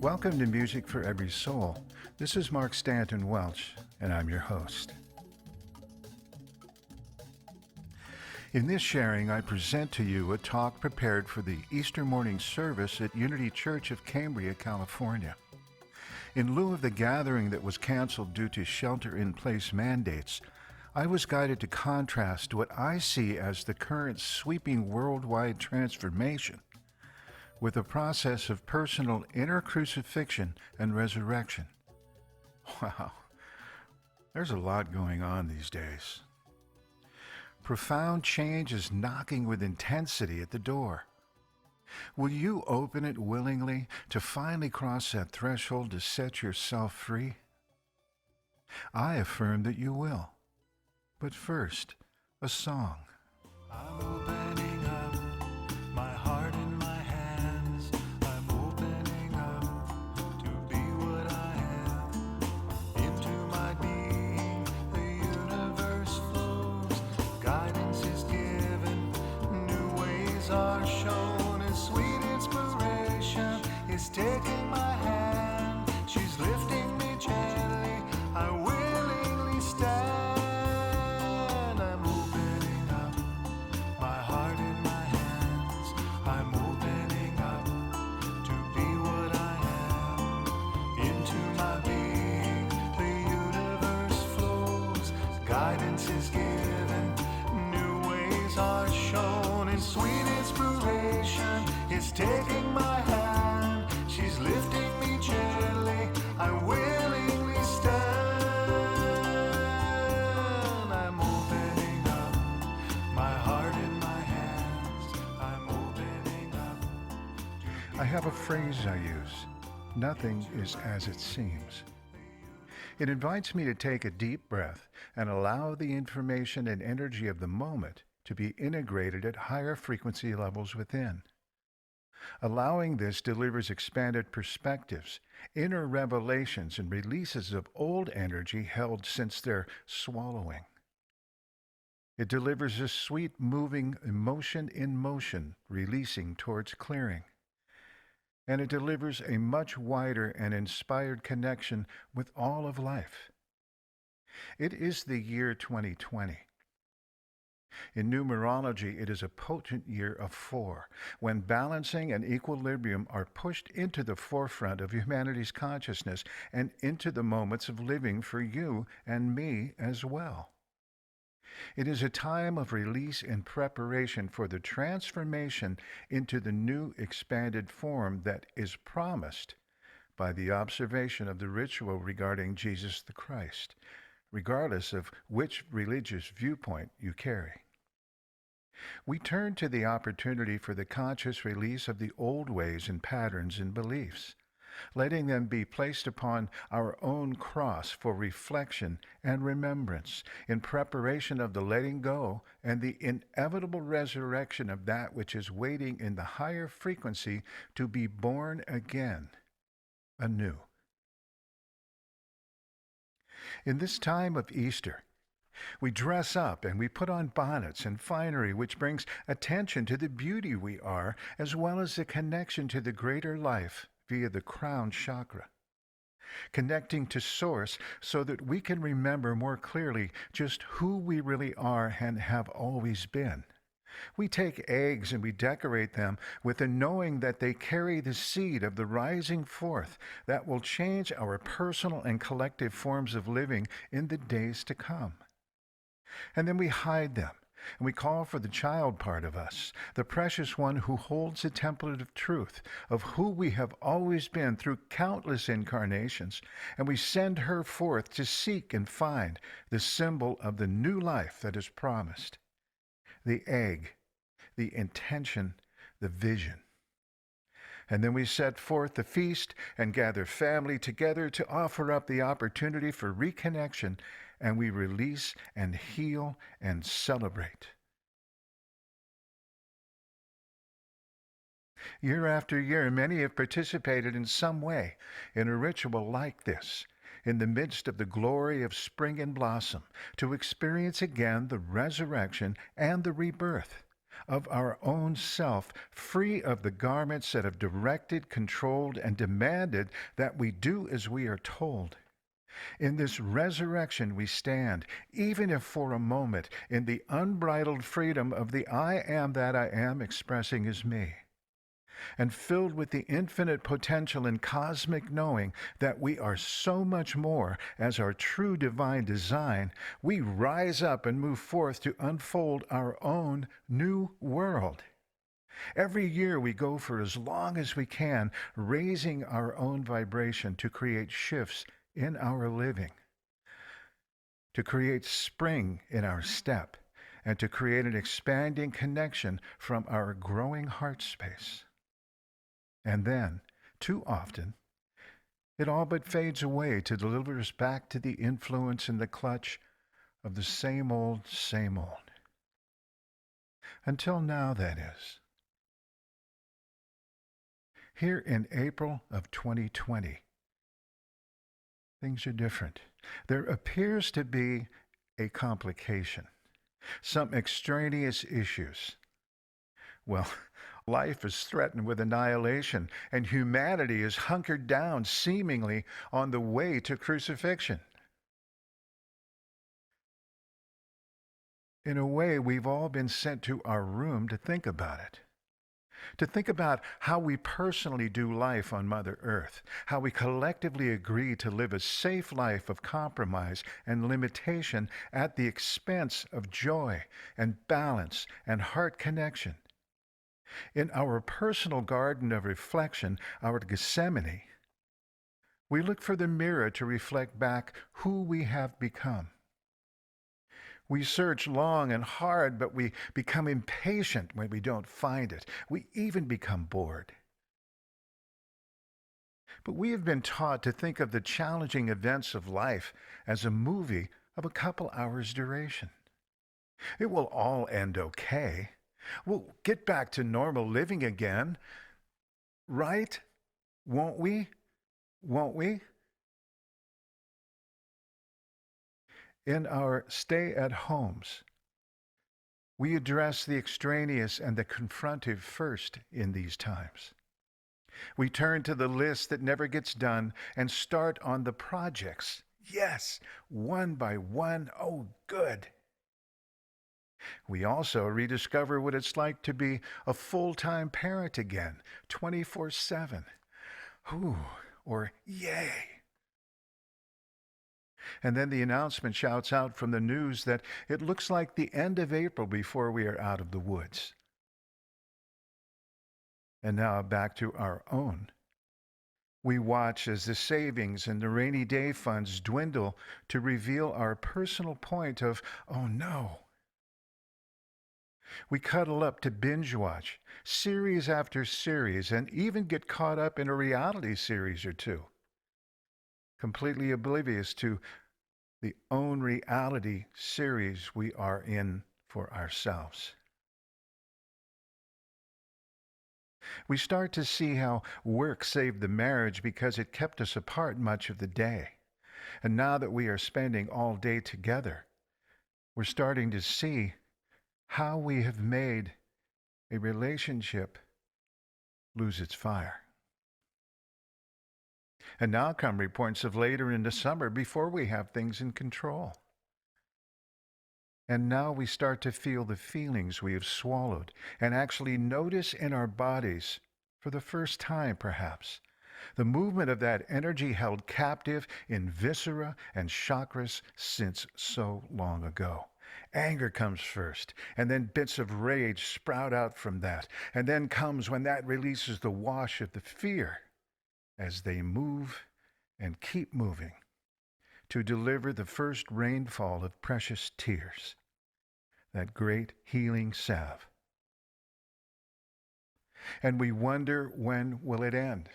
Welcome to Music for Every Soul. This is Mark Stanton Welch, and I'm your host. In this sharing, I present to you a talk prepared for the Easter morning service at Unity Church of Cambria, California. In lieu of the gathering that was canceled due to shelter-in-place mandates, I was guided to contrast what I see as the current sweeping worldwide transformation with a process of personal inner crucifixion and resurrection. Wow, there's a lot going on these days. Profound change is knocking with intensity at the door. Will you open it willingly to finally cross that threshold to set yourself free? I affirm that you will. But first, a song. I'm opening up my heart and my hands. I'm opening up to be what I am. Into my being, the universe flows. Guidance is given, new ways are shown. A sweet inspiration is taking my hand. She's lifting me gently. I willingly stand. Guidance is given, new ways are shown, and sweet inspiration is taking my hand. She's lifting me gently, I willingly stand. I'm opening up my heart and my hands. I'm opening up. I have a phrase I use: nothing is as it seems. It invites me to take a deep breath and allow the information and energy of the moment to be integrated at higher frequency levels within. Allowing this delivers expanded perspectives, inner revelations, and releases of old energy held since their swallowing. It delivers a sweet, moving emotion in motion, releasing towards clearing. And it delivers a much wider and inspired connection with all of life. It is the year 2020. In numerology, it is a potent year of 4, when balancing and equilibrium are pushed into the forefront of humanity's consciousness and into the moments of living for you and me as well. It is a time of release and preparation for the transformation into the new expanded form that is promised by the observation of the ritual regarding Jesus the Christ, regardless of which religious viewpoint you carry. We turn to the opportunity for the conscious release of the old ways and patterns and beliefs, letting them be placed upon our own cross for reflection and remembrance in preparation of the letting go and the inevitable resurrection of that which is waiting in the higher frequency to be born again, anew. In this time of Easter, we dress up and we put on bonnets and finery, which brings attention to the beauty we are, as well as the connection to the greater life via the crown chakra, connecting to Source so that we can remember more clearly just who we really are and have always been. We take eggs and we decorate them with the knowing that they carry the seed of the rising forth that will change our personal and collective forms of living in the days to come. And then we hide them. And we call for the child part of us, the precious one who holds the template of truth, of who we have always been through countless incarnations, and we send her forth to seek and find the symbol of the new life that is promised. The egg, the intention, the vision. And then we set forth the feast and gather family together to offer up the opportunity for reconnection, and we release and heal and celebrate. Year after year, many have participated in some way in a ritual like this, in the midst of the glory of spring and blossom, to experience again the resurrection and the rebirth, of our own self, free of the garments that have directed, controlled, and demanded that we do as we are told. In this resurrection we stand, even if for a moment, in the unbridled freedom of the I am that I am expressing as me, and filled with the infinite potential and cosmic knowing that we are so much more as our true divine design, we rise up and move forth to unfold our own new world. Every year we go for as long as we can, raising our own vibration to create shifts in our living, to create spring in our step, and to create an expanding connection from our growing heart space. And then, too often, it all but fades away to deliver us back to the influence and the clutch of the same old, same old. Until now, that is. Here in April of 2020, things are different. There appears to be a complication, some extraneous issues. Well, life is threatened with annihilation, and humanity is hunkered down, seemingly on the way to crucifixion. In a way, we've all been sent to our room to think about it. To think about how we personally do life on Mother Earth, how we collectively agree to live a safe life of compromise and limitation at the expense of joy and balance and heart connection. In our personal garden of reflection, our Gethsemane, we look for the mirror to reflect back who we have become. We search long and hard, but we become impatient when we don't find it. We even become bored. But we have been taught to think of the challenging events of life as a movie of a couple hours' duration. It will all end okay. We'll get back to normal living again. Right? Won't we? Won't we? In our stay-at-homes, we address the extraneous and the confrontive first in these times. We turn to the list that never gets done and start on the projects. Yes, one by one. Oh, good. We also rediscover what it's like to be a full-time parent again, 24/7. Ooh, or yay. And then the announcement shouts out from the news that it looks like the end of April before we are out of the woods. And now back to our own. We watch as the savings and the rainy day funds dwindle to reveal our personal point of, oh no. We cuddle up to binge watch, series after series, and even get caught up in a reality series or two, completely oblivious to the own reality series we are in for ourselves. We start to see how work saved the marriage because it kept us apart much of the day. And now that we are spending all day together, we're starting to see how we have made a relationship lose its fire. And now come reports of later in the summer before we have things in control. And now we start to feel the feelings we have swallowed and actually notice in our bodies, for the first time perhaps, the movement of that energy held captive in viscera and chakras since so long ago. Anger comes first, and then bits of rage sprout out from that. And then comes when that releases the wash of the fear as they move and keep moving to deliver the first rainfall of precious tears, that great healing salve. And we wonder, when will it end?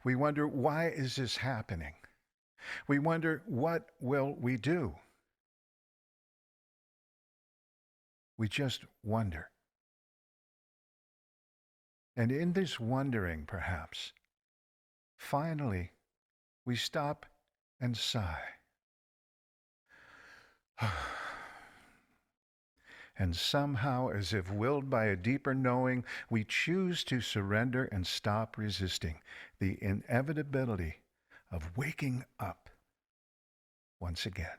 We wonder, why is this happening? We wonder, what will we do? We just wonder. And in this wondering, perhaps, finally, we stop and sigh. And somehow, as if willed by a deeper knowing, we choose to surrender and stop resisting the inevitability of waking up once again.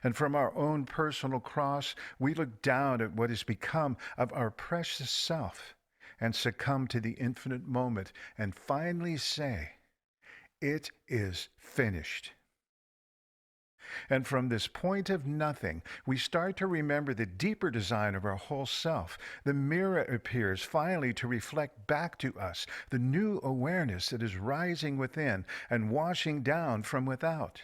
And from our own personal cross, we look down at what has become of our precious self and succumb to the infinite moment and finally say, "It is finished." And from this point of nothing, we start to remember the deeper design of our whole self. The mirror appears finally to reflect back to us the new awareness that is rising within and washing down from without.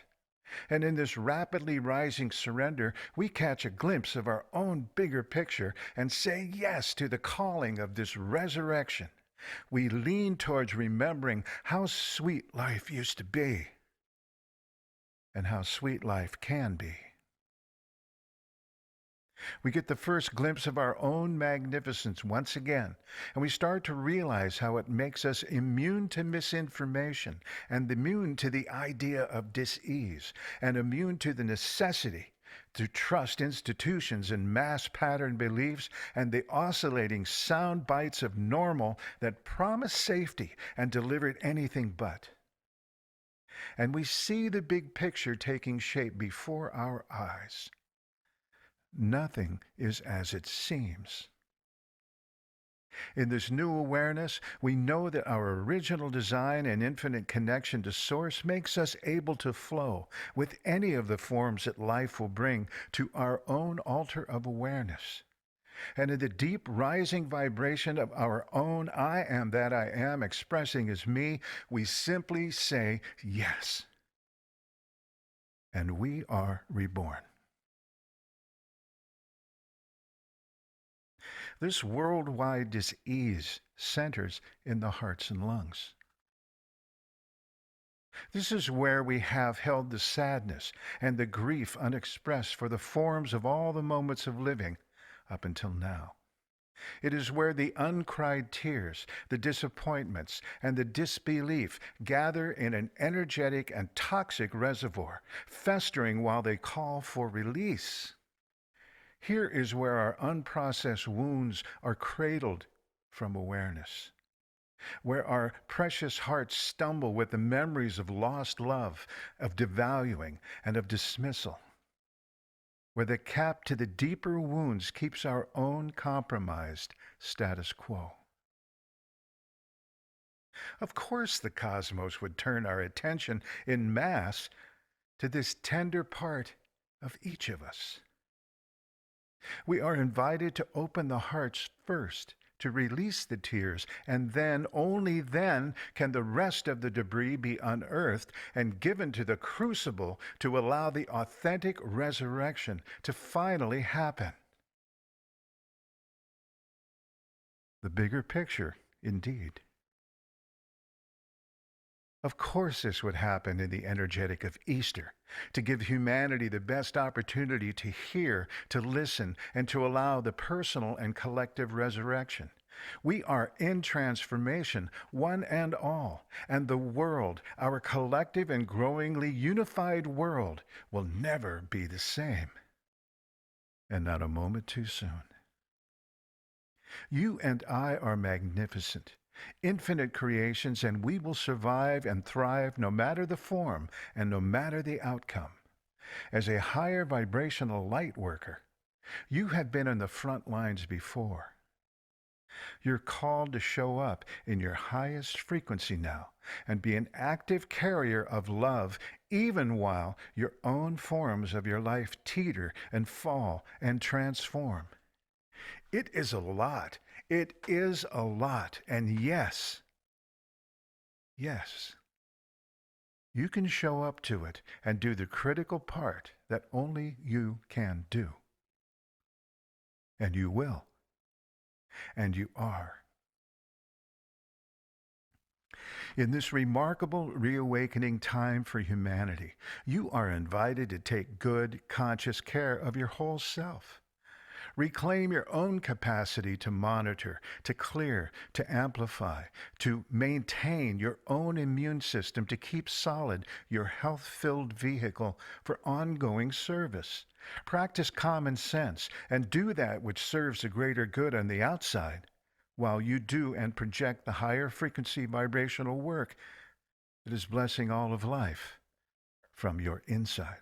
And in this rapidly rising surrender, we catch a glimpse of our own bigger picture and say yes to the calling of this resurrection. We lean towards remembering how sweet life used to be and how sweet life can be. We get the first glimpse of our own magnificence once again, and we start to realize how it makes us immune to misinformation and immune to the idea of dis-ease and immune to the necessity to trust institutions and mass pattern beliefs and the oscillating sound bites of normal that promise safety and delivered anything but. And we see the big picture taking shape before our eyes. Nothing is as it seems. In this new awareness, we know that our original design and infinite connection to Source makes us able to flow with any of the forms that life will bring to our own altar of awareness. And in the deep rising vibration of our own I am that I am expressing as me, we simply say yes. And we are reborn. This worldwide dis-ease centers in the hearts and lungs. This is where we have held the sadness and the grief unexpressed for the forms of all the moments of living up until now. It is where the uncried tears, the disappointments, and the disbelief gather in an energetic and toxic reservoir, festering while they call for release. Here is where our unprocessed wounds are cradled from awareness, where our precious hearts stumble with the memories of lost love, of devaluing, and of dismissal, where the cap to the deeper wounds keeps our own compromised status quo. Of course, the cosmos would turn our attention en masse to this tender part of each of us. We are invited to open the hearts first, to release the tears, and then, only then, can the rest of the debris be unearthed and given to the crucible to allow the authentic resurrection to finally happen. The bigger picture, indeed. Of course this would happen in the energetic of Easter, to give humanity the best opportunity to hear, to listen, and to allow the personal and collective resurrection. We are in transformation, one and all, and the world, our collective and growingly unified world, will never be the same. And not a moment too soon. You and I are magnificent, infinite creations, and we will survive and thrive no matter the form and no matter the outcome. As a higher vibrational light worker, you have been on the front lines before. You're called to show up in your highest frequency now and be an active carrier of love even while your own forms of your life teeter and fall and transform. It is a lot. It is a lot. And yes, you can show up to it and do the critical part that only you can do. And you will. And you are. In this remarkable reawakening time for humanity, you are invited to take good, conscious care of your whole self. Reclaim your own capacity to monitor, to clear, to amplify, to maintain your own immune system, to keep solid your health-filled vehicle for ongoing service. Practice common sense and do that which serves a greater good on the outside, while you do and project the higher frequency vibrational work that is blessing all of life from your inside.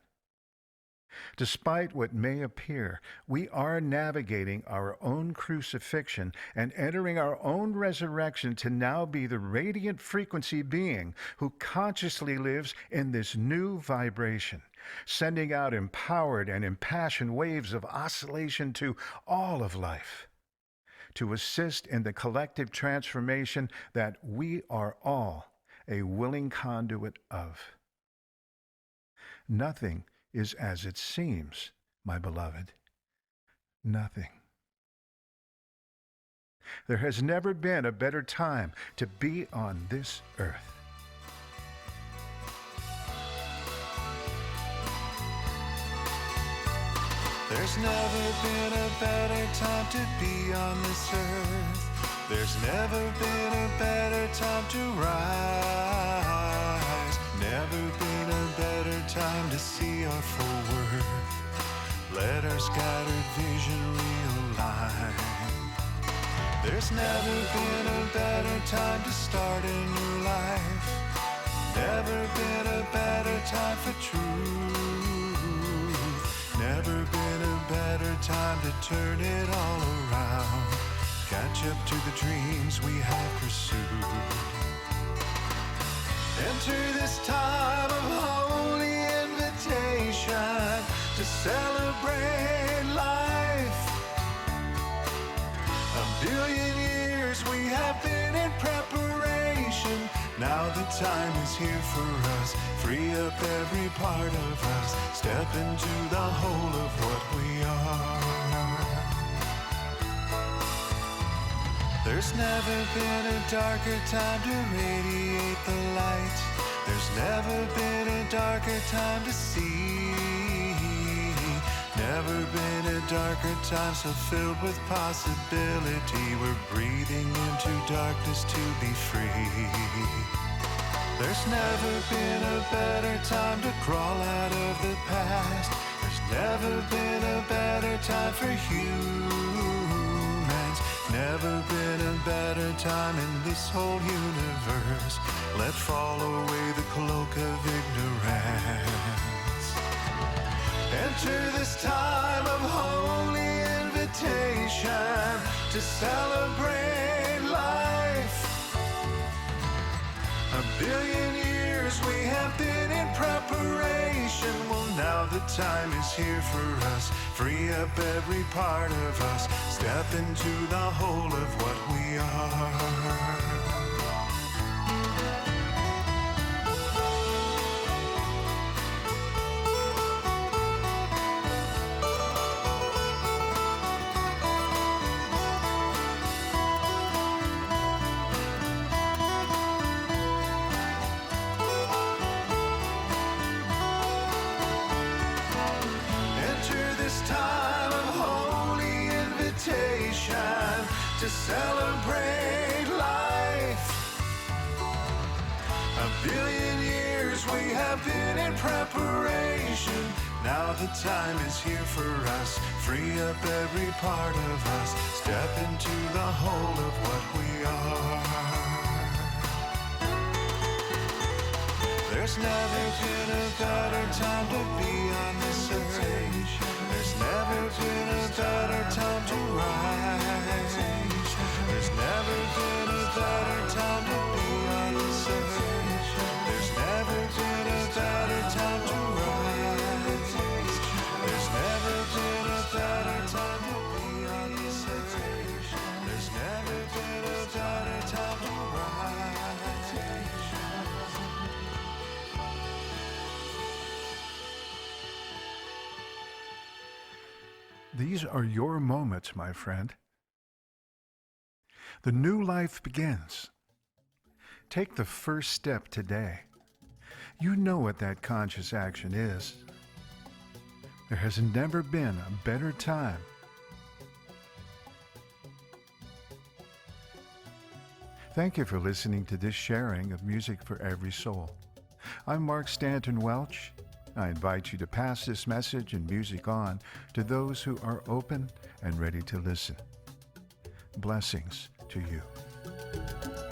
Despite what may appear, we are navigating our own crucifixion and entering our own resurrection to now be the radiant frequency being who consciously lives in this new vibration, sending out empowered and impassioned waves of oscillation to all of life, to assist in the collective transformation that we are all a willing conduit of. Nothing is as it seems, my beloved. Nothing. There has never been a better time to be on this earth. There's never been a better time to be on this earth. There's never been a better time to rise. Never been a better time to see our full worth. Let our scattered vision realign. There's never been a better time to start a new life. Never been a better time for truth. Never been a better time to turn it all around. Catch up to the dreams we have pursued. Enter this time of holy invitation to celebrate life. A billion years we have been in preparation. Now the time is here for us. Free up every part of us. Step into the whole of what we are. There's never been a darker time to radiate the light. There's never been a darker time to see. Never been a darker time so filled with possibility. We're breathing into darkness to be free. There's never been a better time to crawl out of the past. There's never been a better time for humans. Never been a better time in this whole universe. Let fall away the cloak of ignorance. Enter this time of holy invitation to celebrate life. A billion years we have been in preparation. Well, now the time is here for us. Free up every part of us. Step into the whole of what we are. To celebrate life. A billion years we have been in preparation. Now the time is here for us. Free up every part of us. Step into the whole of what we are. There's never been a better time to be on this earth. There's never been a better time to rise. There's never been a better time to be on this earth. There's never been a better time to rise. There's never been a better time to be on this earth. There's never been a better time to rise. These are your moments, my friend. The new life begins. Take the first step today. You know what that conscious action is. There has never been a better time Thank you for listening to this sharing of Music for Every Soul. I'm Mark Stanton Welch. I invite you to pass this message and music on to those who are open and ready to listen. Blessings to you.